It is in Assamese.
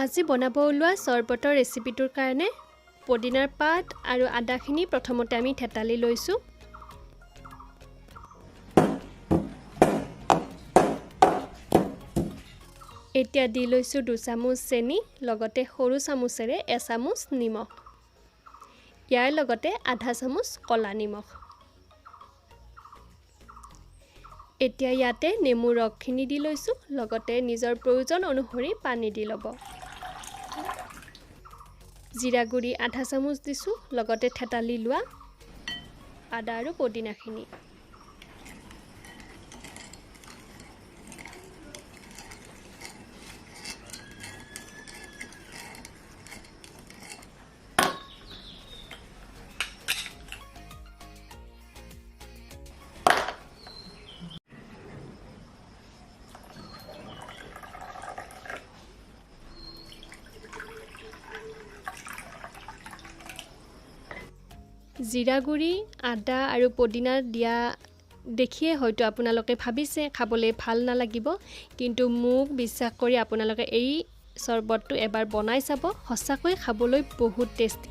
আজি বনাব ওলোৱা চৰবতৰ ৰেচিপিটোৰ কাৰণে পদিনাৰ পাত আৰু আদাখিনি প্ৰথমতে আমি থেতালি লৈছোঁ। এতিয়া দি লৈছোঁ 2 চামুচ চেনি, লগতে সৰু চামুচেৰে 1 চামুচ নিমখ। ইয়াৰ লগতে আধা চামুচ কলা নিমখ। এতিয়া ইয়াতে নেমুৰ ৰসখিনি দি লৈছোঁ, লগতে নিজৰ প্ৰয়োজন অনুসৰি পানী দি ল'ব। জিৰা গুড়ি আধা চামুচ দিছোঁ, লগতে থেতালি লোৱা আদা আৰু পদিনাখিনি। জিৰা গুড়ি, আদা আৰু পদিনা দিয়া দেখিয়ে হয়তো আপোনালোকে ভাবিছে খাবলৈ ভাল নালাগিব, কিন্তু মোক বিশ্বাস কৰি আপোনালোকে এই চৰবতটো এবাৰ বনাই চাব, সঁচাকৈ খাবলৈ বহুত টেষ্টি।